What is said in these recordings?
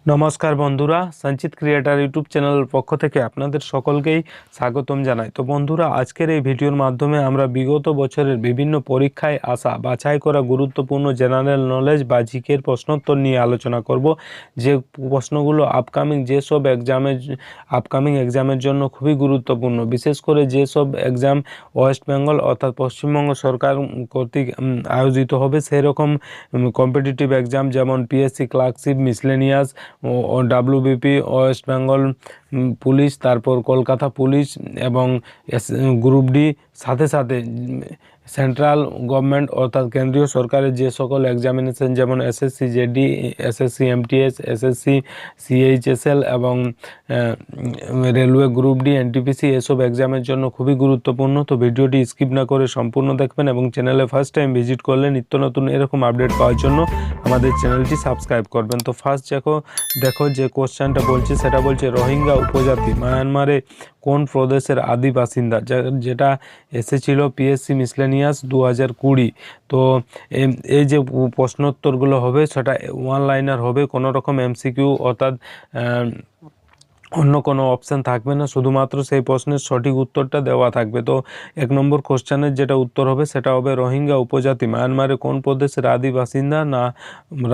নমস্কার বন্ধুরা, সঞ্চিত ক্রিয়েটার ইউটিউব চ্যানেলের পক্ষ থেকে আপনাদের সকলকেই স্বাগতম জানাই। তো বন্ধুরা, আজকের এই ভিডিওর মাধ্যমে আমরা বিগত বছরের বিভিন্ন পরীক্ষায় আসা বাছাই করা গুরুত্বপূর্ণ জেনারেল নলেজ বা জিকের প্রশ্নোত্তর নিয়ে আলোচনা করব। যে প্রশ্নগুলো আপকামিং এক্সামের জন্য খুবই গুরুত্বপূর্ণ, বিশেষ করে যেসব এক্সাম ওয়েস্ট বেঙ্গল অর্থাৎ পশ্চিমবঙ্গ সরকার কর্তৃক আয়োজিত হবে, সেই রকম কম্পিটিটিভ এক্সাম যেমন পিএসসি ক্লার্কশিপ, মিসলেনিয়াস ও ডাব্লিউবিপি, ওয়েস্ট বেঙ্গল পুলিশ, তারপর কলকাতা পুলিশ এবং গ্রুপ ডি, সাথে সাথে সেন্ট্রাল গভর্নমেন্ট অর্থাৎ কেন্দ্রীয় সরকারের যে সকল এক্সামিনেশন যেমন SSC JD, SSC MTS, SSC CHSL এবং রেলওয়ে গ্রুপ ডি, এনটিপিসি, এসব এক্সামের জন্য খুবই গুরুত্বপূর্ণ। তো ভিডিওটি স্কিপ না করে সম্পূর্ণ দেখবেন এবং চ্যানেলে ফার্স্ট টাইম ভিজিট করলে নিত্য নতুন এরকম আপডেট পাওয়ার জন্য আমাদের চ্যানেলটি সাবস্ক্রাইব করবেন। তো ফার্স্ট দেখো যে কোশ্চেনটা বলছে, সেটা বলছে রোহিঙ্গা উপজাতি মায়ানমারে কোন প্রদেশের আদি বাসিন্দা, যেটা এসেছিল পিএসসি মিসলেনিয়াস 2020। তো এই যে প্রশ্নোত্তরগুলো হবে সেটা ওয়ান লাইনার হবে, কোনো রকম এমসিকিউ অর্থাৎ অন্য কোনো অপশান থাকবে না, শুধুমাত্র সেই প্রশ্নের সঠিক উত্তরটা দেওয়া থাকবে। তো 1 নম্বর কোশ্চেনের যেটা উত্তর হবে সেটা হবে রোহিঙ্গা উপজাতি মায়ানমারে কোন প্রদেশের আদি বাসিন্দা, না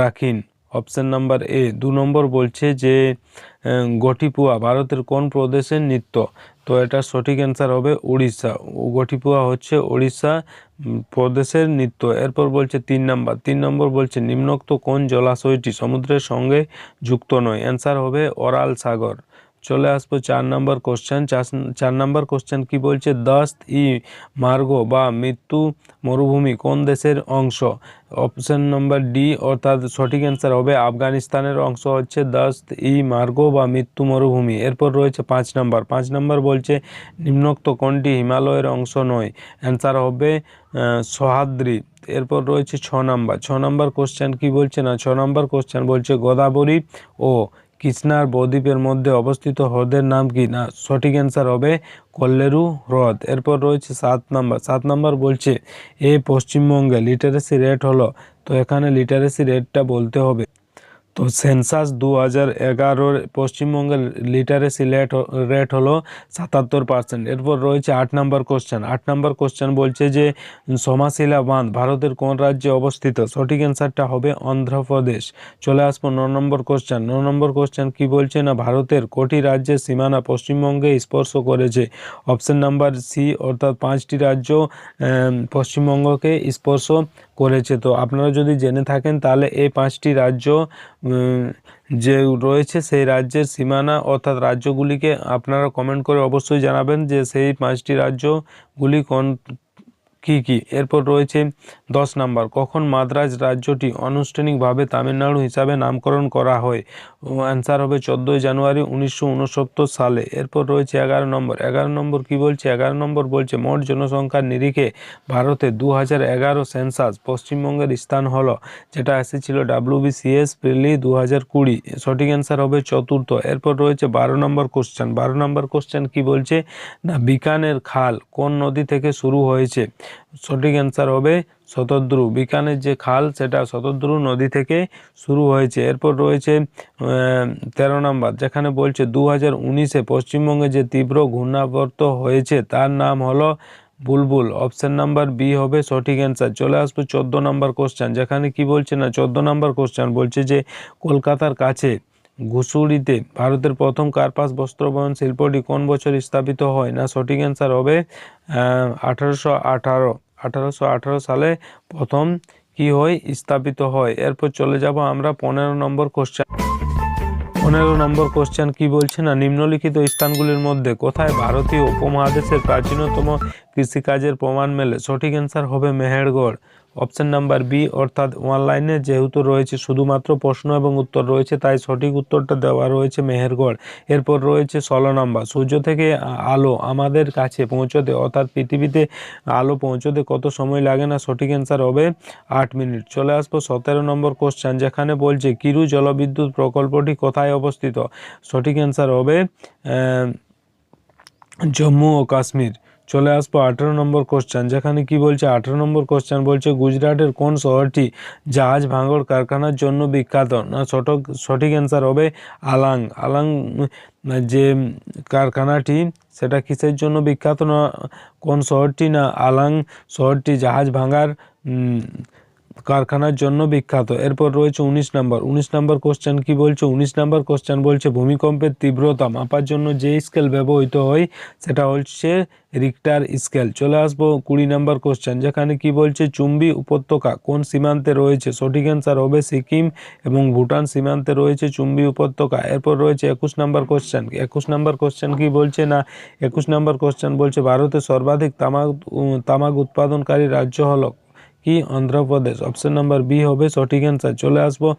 রাখিন, অপশান নাম্বার এ। 2 নম্বর বলছে যে গটিপুয়া ভারতের কোন প্রদেশের নৃত্য, তো এটা সঠিক অ্যান্সার হবে উড়িষ্যা। গটিপুয়া হচ্ছে উড়িষ্যা প্রদেশের নৃত্য। এরপর বলছে 3 নম্বর বলছে নিম্নোক্ত কোন জলাশয়টি সমুদ্রের সঙ্গে যুক্ত নয়, অ্যান্সার হবে অরাল সাগর। চলে আসবো 4 নম্বর কোশ্চেন। 4 নম্বর কোশ্চেন কি বলছে, দস্ত ই মার্গো বা মৃত্যু মরুভূমি কোন দেশের অংশ, অপশন নম্বর ডি, অর্থাৎ সঠিক অ্যান্সার হবে আফগানিস্তানের অংশ হচ্ছে দস্ত ই মার্গো বা মৃত্যু মরুভূমি। এরপর রয়েছে 5 নম্বর বলছে নিম্নোক্ত কোনটি হিমালয়ের অংশ নয়, অ্যান্সার হবে সহ্যাদ্রি। এরপর রয়েছে 6 নম্বর কোশ্চেন কি বলছে, না 6 নম্বর কোশ্চেন বলছে গোদাবরী ও কৃষ্ণার বদ্বীপের মধ্যে অবস্থিত হ্রদের নাম কি, না সঠিক অ্যান্সার হবে কল্লেরু হ্রদ। এরপর রয়েছে 7 নম্বর বলছে পশ্চিমবঙ্গে লিটারেসি রেট হলো, তো এখানে লিটারেসি রেটটা বলতে হবে। তো সেন্সাস 2011 পশ্চিমবঙ্গের লিটারেসি রেট হলো 77%। এরপর রয়েছে 8 নম্বর কোশ্চেন বলছে যে সমাশিলা বাঁধ ভারতের কোন রাজ্যে অবস্থিত, সঠিক অ্যান্সারটা হবে অন্ধ্রপ্রদেশ। চলে আসবো 9 নম্বর কোশ্চেন কি বলছে, না ভারতের কোটি রাজ্যের সীমানা পশ্চিমবঙ্গে স্পর্শ করেছে, অপশন নাম্বার সি, অর্থাৎ 5টি রাজ্য পশ্চিমবঙ্গকে স্পর্শ করেছে। তো আপনারা যদি জেনে থাকেন তাহলে এই 5টি রাজ্য যে রয়েছে সেই রাজ্যের সীমানা অর্থাৎ রাজ্যগুলিকে আপনারা কমেন্ট করে অবশ্যই জানাবেন যে সেই 5টি রাজ্যগুলি কি। এরপর রয়েছে 10 নম্বর, কখন মাদ্রাজ রাজ্যটি আনুষ্ঠানিকভাবে তামিলনাড়ু হিসাবে নামকরণ করা হয়, অ্যান্সার হবে 14 জানুয়ারি 1969 সালে। এরপর রয়েছে 11 নম্বর কি বলছে, 11 নম্বর বলছে মোট জনসংখ্যার নিরিখে ভারতে 2011 সেন্সাস পশ্চিমবঙ্গের স্থান হলো, যেটা এসেছিল WBCS প্রিলি 2020, সঠিক অ্যান্সার হবে চতুর্থ। এরপর রয়েছে 12 নম্বর কোশ্চেন কি বলছে, না বিকানের খাল কোন নদী থেকে শুরু হয়েছে, সঠিক অ্যান্সার হবে শতদ্রু। বিকানের যে খাল সেটা শতদ্রু নদী থেকে শুরু হয়েছে। এরপর রয়েছে 13 নম্বর, যেখানে বলছে 2019-এ পশ্চিমবঙ্গে যে তীব্র ঘূর্ণাবর্ত হয়েছে তার নাম হলো বুলবুল, অপশন নাম্বার বি হবে সঠিক অ্যান্সার। চলে আসবো 14 নম্বর কোশ্চেন, যেখানে কি বলছে, না 14 নম্বর কোশ্চেন বলছে যে কলকাতার কাছে ঘুষুড়িতে ভারতের প্রথম কার্পাস বস্ত্র বয়ন শিল্পটি কোন বছর স্থাপিত হয়, না সঠিক অ্যান্সার হবে 1818 সালে প্রথম কি হয়, স্থাপিত হয়। এরপর চলে যাব আমরা 15 নম্বর কোশ্চেন কি বলছে, না নিম্নলিখিত স্থানগুলির মধ্যে কোথায় ভারতীয় উপমহাদেশের প্রাচীনতম কৃষিকাজের প্রমাণ মেলে, সঠিক অ্যান্সার হবে মেহেরগড়, অপশন নাম্বার বি, অর্থাৎ অনলাইনে যেহেতু রয়েছে শুধুমাত্র প্রশ্ন এবং উত্তর রয়েছে তাই সঠিক উত্তরটা দেওয়া রয়েছে মেহেরগড়। এরপর রয়েছে 16 নম্বর, সূর্য থেকে আলো আমাদের কাছে পৌঁছতে অর্থাৎ পৃথিবীতে আলো পৌঁছতে কত সময় লাগে, না সঠিক অ্যান্সার হবে 8 মিনিট। চলে আসবো 17 নম্বর কোশ্চেন, যেখানে বলছে কিরু জলবিদ্যুৎ প্রকল্পটি কোথায় অবস্থিত, সঠিক অ্যান্সার হবে জম্মু ও কাশ্মীর। চলে আসবো 18 নম্বর কোশ্চেন, যেখানে কি বলছে 18 নম্বর কোশ্চেন বলছে গুজরাটের কোন শহরটি জাহাজ ভাঙড় কারখানার জন্য বিখ্যাত? না সঠিক অ্যান্সার হবে আলাং। আলাং যে কারখানাটি সেটা কিসের জন্য বিখ্যাত? না কোন শহরটি? না আলাং শহরটি জাহাজ ভাঙার কারখানার জন্য বিখ্যাত। এরপর রয়েছে 19 নম্বর কোশ্চেন কি বলছে? 19 নম্বর কোশ্চেন বলছে ভূমিকম্পের তীব্রতা মাপার জন্য যে স্কেল ব্যবহৃত হয় সেটা হচ্ছে রিক্টার স্কেল। চলে আসবো 20 নম্বর কোশ্চেন, যেখানে কি বলছে চুম্বী উপত্যকা কোন সীমান্তে রয়েছে? সঠিক অ্যান্সার হবে সিকিম এবং ভুটান সীমান্তে রয়েছে চুম্বী উপত্যকা। এরপর রয়েছে 21 নম্বর কোশ্চেন। 21 নম্বর কোশ্চেন কি বলছে? না 21 নম্বর কোশ্চেন বলছে ভারতের সর্বাধিক তামাক উৎপাদনকারী রাজ্য হলো কি? অন্ধ্রপ্রদেশ। অপশন নাম্বার বি হবে সঠিক অ্যান্সার। চলে আসবো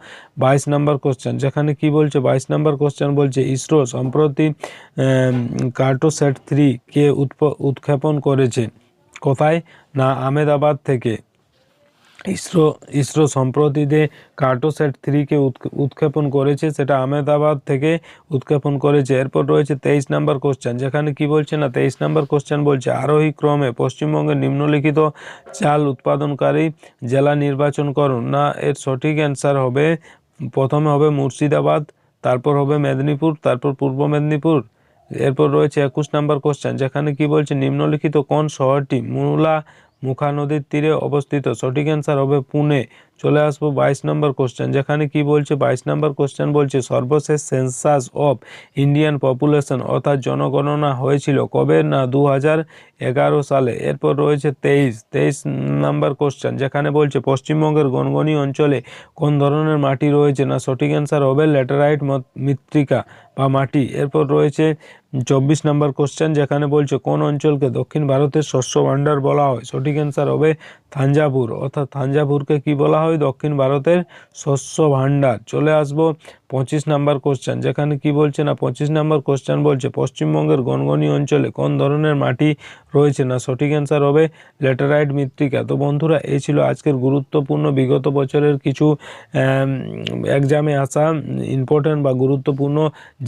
22 নম্বর কোশ্চেন, যেখানে কি বলছে 22 নম্বর কোশ্চেন বলছে ইসরো সম্প্রতি কার্টোস্যাট 3 কে উৎক্ষেপণ করেছে কোথায়? না আহমেদাবাদ থেকে। ইসরো সম্প্রতি কার্টোস্যাট 3 কে উৎক্ষেপণ করেছে, সেটা আহমেদাবাদ থেকে উৎক্ষেপণ করেছে। এরপর রয়েছে 23 নম্বর কোশ্চেন, যেখানে কি বলছে? না 23 নম্বর কোশ্চেন বলছে আরোহী ক্রমে পশ্চিমবঙ্গের নিম্নলিখিত চাল উৎপাদনকারী জেলা নির্বাচন করুন। না এর সঠিক অ্যান্সার হবে প্রথমে হবে মুর্শিদাবাদ, তারপর হবে মেদিনীপুর, তারপর পূর্ব মেদিনীপুর। এরপর রয়েছে 21 নম্বর কোশ্চেন, যেখানে কি বলছে নিম্নলিখিত কোন শহরটি মুখা নদীর তীরে অবস্থিত? সঠিক অ্যান্সার হবে পুনে। চলে আসবো 22 নম্বর কোশ্চেন, যেখানে কি বলছে 22 নম্বর কোশ্চেন বলছে সর্বশেষ সেন্সাস অফ ইন্ডিয়ান পপুলেশন অর্থাৎ জনগণনা হয়েছিল কবে? না 2011 সালে। এরপর রয়েছে 23 নম্বর কোশ্চেন, যেখানে বলছে পশ্চিমবঙ্গের গনগনি অঞ্চলে কোন ধরনের মাটি রয়েছে? না সঠিক অ্যান্সার হবে ল্যাটেরাইট মৃত্তিকা বা মাটি। এরপর রয়েছে 24 নম্বর কোশ্চেন, যেখানে বলছে কোন অঞ্চলকে দক্ষিণ ভারতের শস্য ভাণ্ডার বলা হয়? সঠিক অ্যান্সার হবে থাঞ্জাভুর, অর্থাৎ থাঞ্জাভুরকে কি বলা হয়? দক্ষিণ ভারতের শস্য ভাণ্ডার। চলে আসবো 25 নম্বর কোশ্চেন, যেখানে কি বলছে? না 25 নম্বর কোশ্চেন বলছে পশ্চিমবঙ্গের গনগনি অঞ্চলে কোন ধরনের মাটি রয়েছে? না সঠিক অ্যান্সার হবে ল্যাটেরাইট মৃত্তিকা। তো বন্ধুরা, এই ছিল আজকের গুরুত্বপূর্ণ বিগত বছরের কিছু এক্সামে আসা ইম্পর্টেন্ট বা গুরুত্বপূর্ণ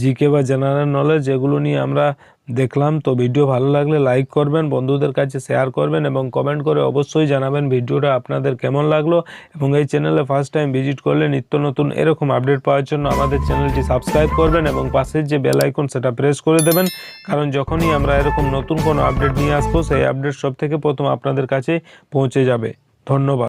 জিকে বা জেনারেল নলেজ, যেগুলো নিয়ে আমরা দেখলাম। তো ভিডিও ভালো লাগলে লাইক করবেন, বন্ধুদের কাছে শেয়ার করবেন এবং কমেন্ট করে অবশ্যই জানাবেন ভিডিওটা আপনাদের কেমন লাগলো। এবং এই চ্যানেলে ফার্স্ট টাইম ভিজিট করলে নিত্য নতুন এরকম আপডেট পাওয়ার জন্য আমাদের চ্যানেলটি সাবস্ক্রাইব করবেন এবং পাশের যে বেল আইকন সেটা প্রেস করে দেবেন, কারণ যখনই আমরা এরকম নতুন কোনো আপডেট নিয়ে আসবো সেই আপডেট সব থেকে প্রথম আপনাদের কাছে পৌঁছে যাবে। ধন্যবাদ।